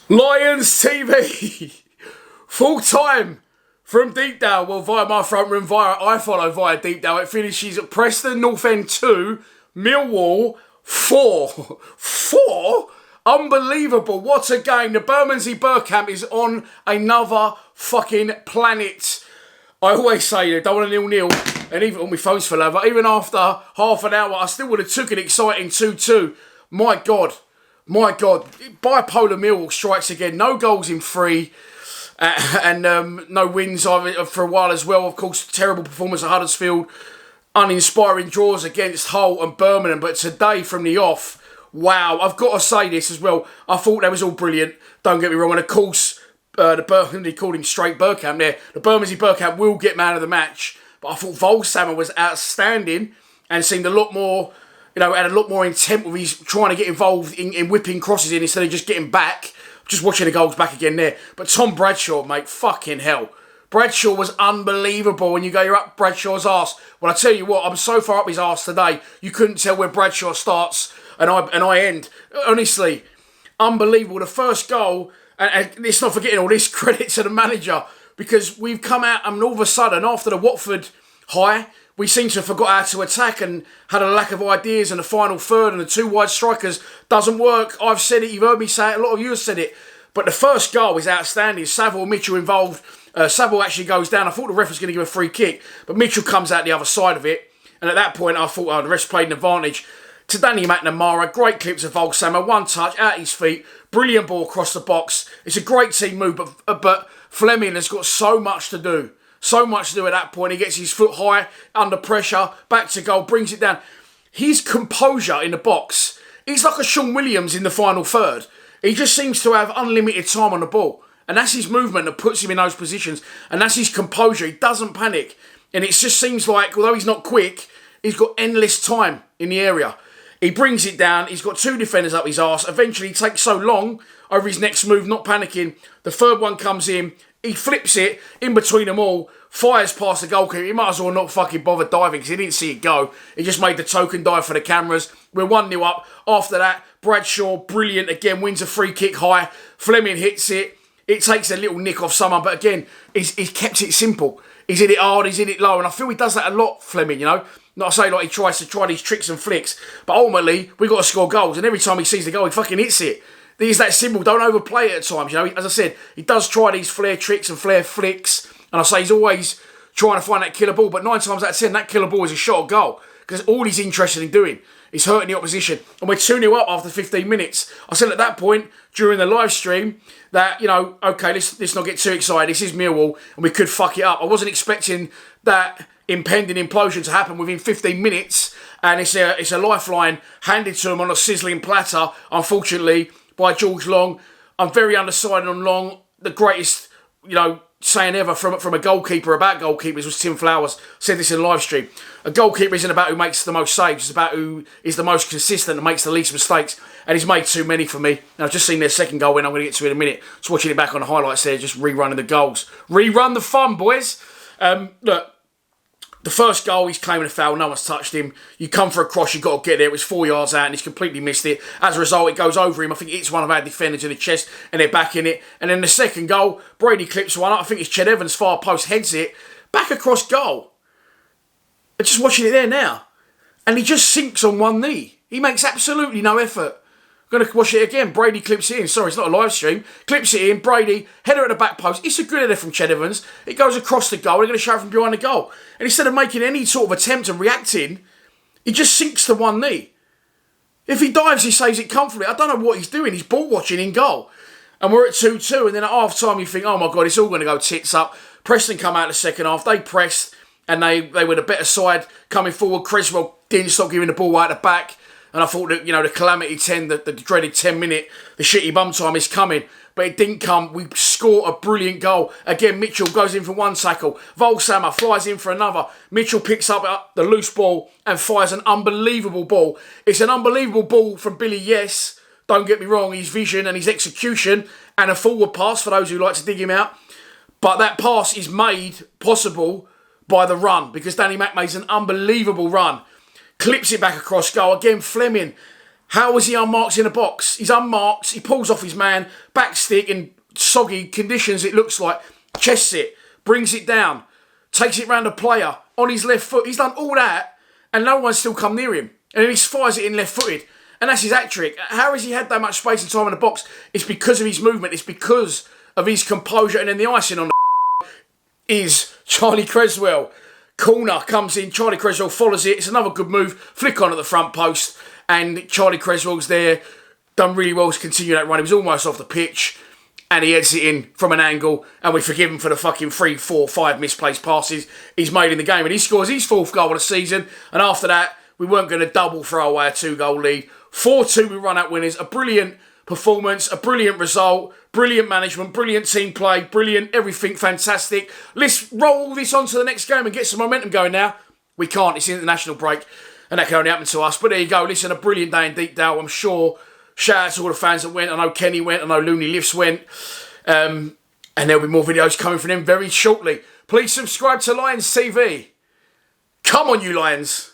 Lions TV, full time from Deepdale. Well, via my front room, I follow via Deepdale. It finishes at Preston North End 2, Millwall 4. 4? Unbelievable. What a game. The Bermondsey Bergkamp is on another fucking planet. I always say they don't want a 0-0. And even on my phone's full over. Even after half an hour, I still would have took an exciting 2-2. My God. My God, bipolar Millwall strikes again. No goals in three, and no wins for a while as well. Of course, terrible performance at Huddersfield, uninspiring draws against Hull and Birmingham. But today, from the off, wow! I've got to say this as well. I thought that was all brilliant. Don't get me wrong. And of course, they called him straight Bergkamp there. The Bermondsey Bergkamp will get man of the match. But I thought Volsammer was outstanding and seemed a lot more. Had a lot more intent with his trying to get involved in whipping crosses in instead of just getting back. Just watching the goals back again there. But Tom Bradshaw, mate, fucking hell. Bradshaw was unbelievable when you go, you're up Bradshaw's arse. Well, I tell you what, I'm so far up his arse today, you couldn't tell where Bradshaw starts and I end. Honestly, unbelievable. The first goal, and let's not forgetting all this, credit to the manager, because we've come out and all of a sudden, after the Watford high, we seem to have forgot how to attack and had a lack of ideas in the final third, and the two wide strikers doesn't work. I've said it, you've heard me say it, a lot of you have said it. But the first goal is outstanding. Saville, Mitchell involved. Saville actually goes down. I thought the ref was going to give a free kick, but Mitchell comes out the other side of it. And at that point, I thought, the ref's played an advantage. To Danny McNamara, great clips of Volsammer, one touch, out his feet, brilliant ball across the box. It's a great team move, but Fleming has got so much to do. So much to do at that point. He gets his foot high, under pressure, back to goal, brings it down. His composure in the box, he's like a Sean Williams in the final third. He just seems to have unlimited time on the ball. And that's his movement that puts him in those positions. And that's his composure. He doesn't panic. And it just seems like, although he's not quick, he's got endless time in the area. He brings it down. He's got two defenders up his arse. Eventually, he takes so long over his next move, not panicking. The third one comes in. He flips it in between them all, fires past the goalkeeper. He might as well not fucking bother diving because he didn't see it go. He just made the token dive for the cameras. We're 1-0 up. After that, Bradshaw, brilliant again, wins a free kick high. Fleming hits it. It takes a little nick off someone, but again, he's kept it simple. He's hit it hard, he's hit it low, and I feel he does that a lot, Fleming, Not to say like he tries to try these tricks and flicks, but ultimately, we've got to score goals, and every time he sees the goal, he fucking hits it. He's that simple, don't overplay it at times, As I said, he does try these flare tricks and flare flicks, and I say he's always trying to find that killer ball, but 9 times out of 10, that killer ball is a shot at goal, because all he's interested in doing is hurting the opposition, and we're 2-0 up after 15 minutes. I said at that point, during the live stream, that, okay, let's not get too excited, this is Millwall, and we could fuck it up. I wasn't expecting that impending implosion to happen within 15 minutes, and it's a lifeline handed to him on a sizzling platter, unfortunately, by George Long. I'm very undecided on Long. The greatest, saying ever from a goalkeeper about goalkeepers was Tim Flowers. Said this in live stream. A goalkeeper isn't about who makes the most saves. It's about who is the most consistent and makes the least mistakes. And he's made too many for me. And I've just seen their second goal when I'm going to get to it in a minute. Just watching it back on the highlights there, just rerunning the goals. Rerun the fun, boys. Look. The first goal, he's claiming a foul, no one's touched him. You come for a cross, you've got to get there. It was 4 yards out and he's completely missed it. As a result, it goes over him. I think it hits one of our defenders in the chest and they're back in it. And then the second goal, Brady clips one up. I think it's Ched Evans, far post, heads it. Back across goal. I'm just watching it there now. And he just sinks on one knee. He makes absolutely no effort. Going to watch it again. Brady clips it in. Sorry, it's not a live stream. Clips it in. Brady, header at the back post. It's a good header from Ched Evans. It goes across the goal. They're going to show it from behind the goal. And instead of making any sort of attempt and reacting, he just sinks to one knee. If he dives, he saves it comfortably. I don't know what he's doing. He's ball watching in goal. And we're at 2-2. And then at half time, you think, oh my God, it's all going to go tits up. Preston come out in the second half. They pressed. And they were the better side coming forward. Creswell didn't stop giving the ball out the back. And I thought that, the calamity 10, the dreaded 10-minute, the shitty bum time is coming. But it didn't come. We score a brilliant goal. Again, Mitchell goes in for one tackle. Volsammer flies in for another. Mitchell picks up the loose ball and fires an unbelievable ball. It's an unbelievable ball from Billy, yes. Don't get me wrong, his vision and his execution and a forward pass for those who like to dig him out. But that pass is made possible by the run because Danny Mack makes an unbelievable run. Clips it back across goal. Again, Fleming How was he unmarked in the box? He's unmarked. He pulls off his man, back stick in soggy conditions, it looks like. Chests it, brings it down, takes it round the player on his left foot. He's done all that and no one's still come near him. And then he fires it in left-footed. And that's his hat-trick. How has he had that much space and time in the box? It's because of his movement. It's because of his composure. And then the icing on the is Charlie Creswell. Corner comes in. Charlie Creswell follows it. It's another good move. Flick on at the front post. And Charlie Creswell's there. Done really well to continue that run. He was almost off the pitch. And he heads it in from an angle. And we forgive him for the fucking 3, 4, 5 misplaced passes he's made in the game. And he scores his 4th goal of the season. And after that, we weren't going to double throw away a 2-goal lead. 4-2, we run out winners. A brilliant performance, a brilliant result, brilliant management, brilliant team play, brilliant everything, fantastic. Let's roll this on to the next game and get some momentum going now. We can't, it's international break, and that can only happen to us. But there you go, listen, a brilliant day in Deepdale, I'm sure. Shout out to all the fans that went. I know Kenny went, I know Looney Lifts went. And there'll be more videos coming from them very shortly. Please subscribe to Lions TV. Come on, you Lions.